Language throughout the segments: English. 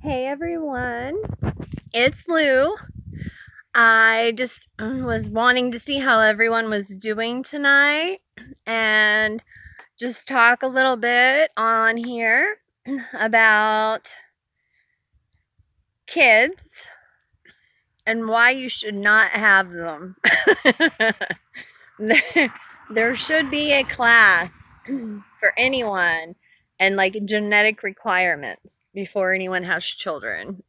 Hey everyone, it's Lou. I just was wanting to see how everyone was doing tonight and just talk a little bit on here about kids and why you should not have them. There should be a class for anyone and like genetic requirements before anyone has children.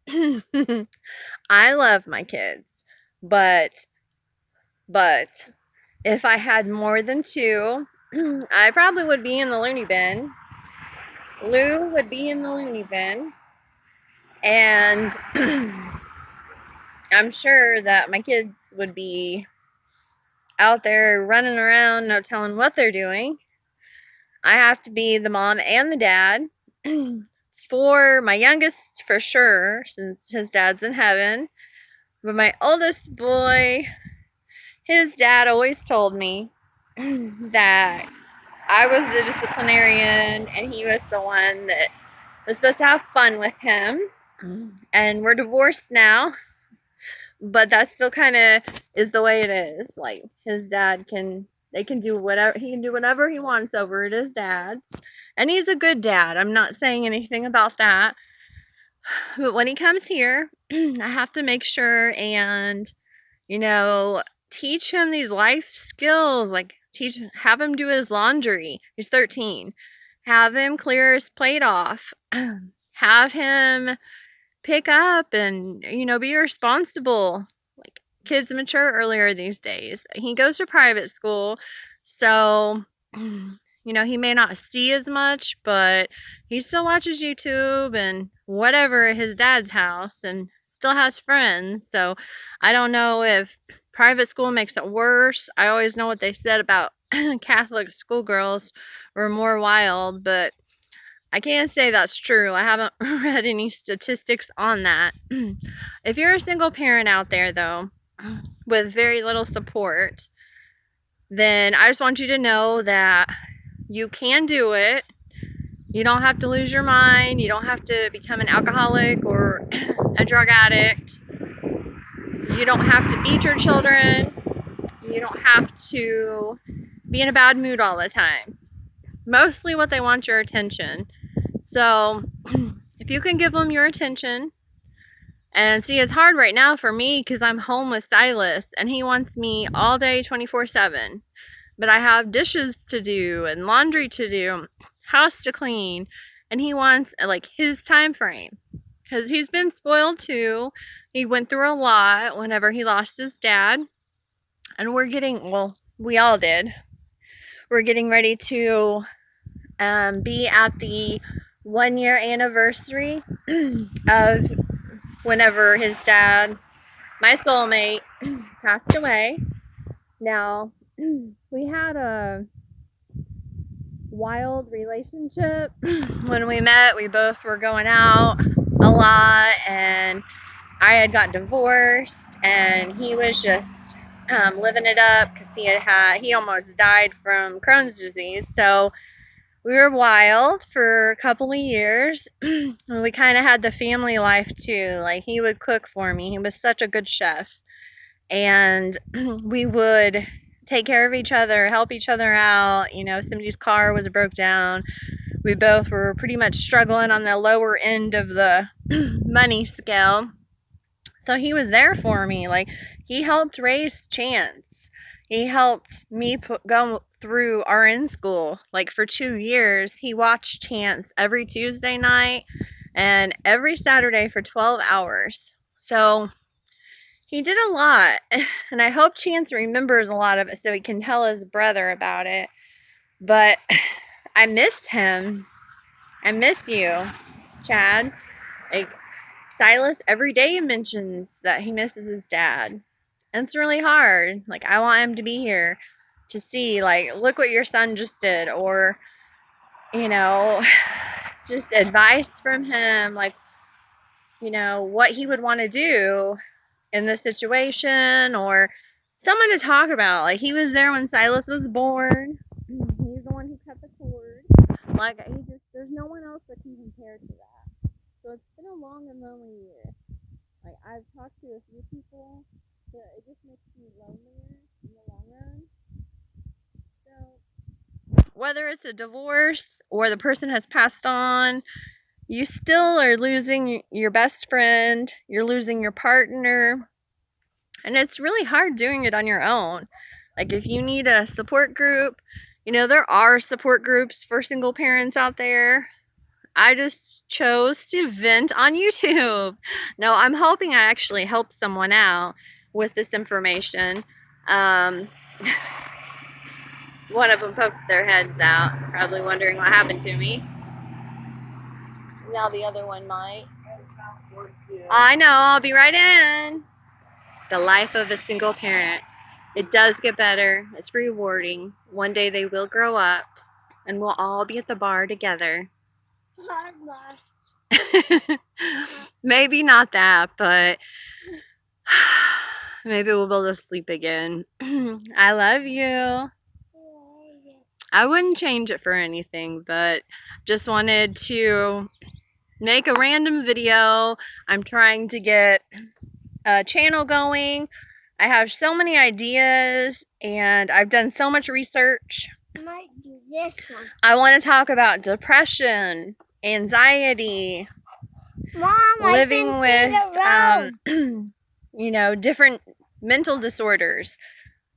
I love my kids, but if I had more than two, I probably would be in the loony bin. Lou would be in the loony bin, and I'm sure that my kids would be out there running around, no telling what they're doing. I have to be the mom and the dad for my youngest, for sure, since his dad's in heaven. But my oldest boy, his dad always told me that I was the disciplinarian and he was the one that was supposed to have fun with him. And we're divorced now, but that still kind of is the way it is. Like his dad they can do whatever, he can do whatever he wants over at his dad's. And he's a good dad. I'm not saying anything about that. But when he comes here, I have to make sure and, teach him these life skills, like have him do his laundry. He's 13. Have him clear his plate off. Have him pick up and, be responsible. Like kids mature earlier these days. He goes to private school, so he may not see as much, but he still watches YouTube and whatever at his dad's house and still has friends. So I don't know if private school makes it worse. I always know what they said about Catholic schoolgirls were more wild, but I can't say that's true. I haven't read any statistics on that. If you're a single parent out there, though, with very little support, then I just want you to know that you can do it. You don't have to lose your mind. You don't have to become an alcoholic or a drug addict. You don't have to beat your children. You don't have to be in a bad mood all the time. Mostly what they want your attention. So if you can give them your attention, and see, it's hard right now for me because I'm home with Silas and he wants me all day 24/7. But I have dishes to do and laundry to do, house to clean, and he wants like his time frame because he's been spoiled too. He went through a lot whenever he lost his dad, and we all did. We're getting ready to be at the 1-year anniversary of whenever his dad, my soulmate, passed away. Now, we had a wild relationship. When we met, we both were going out a lot, and I had got divorced, and he was just living it up because he almost died from Crohn's disease. So we were wild for a couple of years. We kind of had the family life too. Like he would cook for me. He was such a good chef. And we would take care of each other, help each other out. Somebody's car was broke down. We both were pretty much struggling on the lower end of the money scale. So he was there for me. Like he helped raise Chance. He helped me go through RN school. Like for 2 years, he watched Chance every Tuesday night and every Saturday for 12 hours. So he did a lot, and I hope Chance remembers a lot of it so he can tell his brother about it. But I miss him. I miss you, Chad. Like Silas every day mentions that he misses his dad. And it's really hard. Like I want him to be here to see, like, look what your son just did, or just advice from him, like, what he would want to do in this situation, or someone to talk about. Like he was there when Silas was born. He's the one who cut the cord. Like there's no one else that can compare to that. So it's been a long and lonely year. Like, I've talked to a few people, but it just makes me lonelier in the long run. So, whether it's a divorce or the person has passed on, you still are losing your best friend, you're losing your partner, and it's really hard doing it on your own. Like, if you need a support group, there are support groups for single parents out there. I just chose to vent on YouTube. No, I'm hoping I actually help someone out with this information. One of them poked their heads out, probably wondering what happened to me. Now the other one might. I know, I'll be right in. The life of a single parent. It does get better. It's rewarding. One day they will grow up and we'll all be at the bar together. Maybe not that, but maybe we'll be able to sleep again. I love you. I wouldn't change it for anything, but just wanted to make a random video. I'm trying to get a channel going. I have so many ideas and I've done so much research. I might do this one. I want to talk about depression, anxiety, Mom, living with the road. different mental disorders,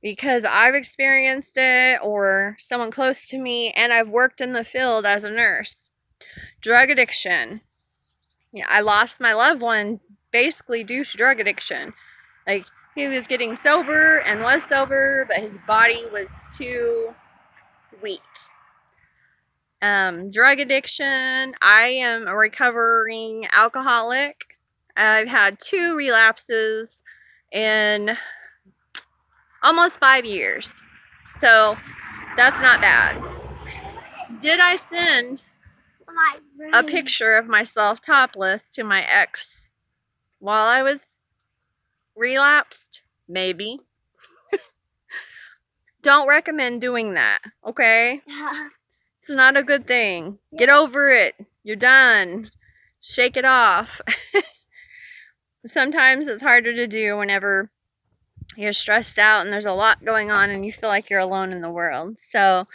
because I've experienced it or someone close to me, and I've worked in the field as a nurse. Drug addiction. I lost my loved one basically due to drug addiction. Like, he was getting sober and was sober, but his body was too weak. Drug addiction. I am a recovering alcoholic. I've had 2 relapses in almost 5 years. So that's not bad. Did I send a picture of myself topless to my ex while I was relapsed? Maybe. Don't recommend doing that, okay? It's not a good thing. Get over it. You're done. Shake it off. Sometimes it's harder to do whenever you're stressed out and there's a lot going on and you feel like you're alone in the world. So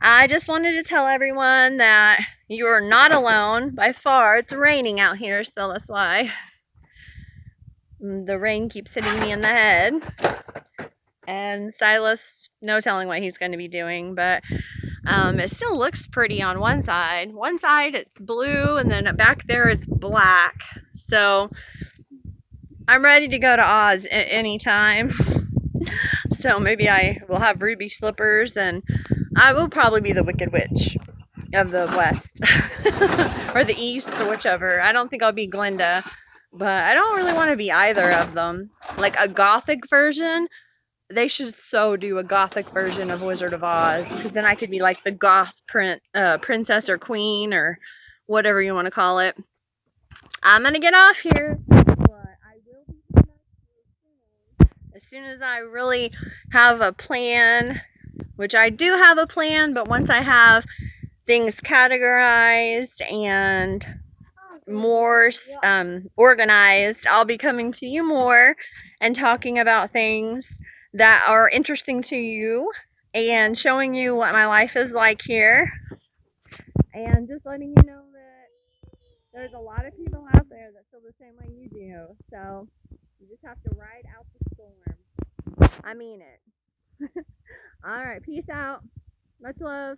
I just wanted to tell everyone that you are not alone by far. It's raining out here, so that's why the rain keeps hitting me in the head. And Silas, no telling what he's going to be doing, but it still looks pretty on one side. One side it's blue, and then back there it's black. So I'm ready to go to Oz at any time. So maybe I will have ruby slippers, and I will probably be the Wicked Witch of the West. Or the East, or whichever. I don't think I'll be Glinda, but I don't really want to be either of them. Like a gothic version. They should so do a gothic version of Wizard of Oz, because then I could be like the goth princess or queen or whatever you want to call it. I'm going to get off here, but I will be coming back to you soon. As soon as I really have a plan, which I do have a plan, but once I have things categorized and more organized, I'll be coming to you more and talking about things that are interesting to you and showing you what my life is like here, and just letting you know that there's a lot of people out there that feel the same way you do. So you just have to ride out the storm. I mean it. All right, peace out. Much love.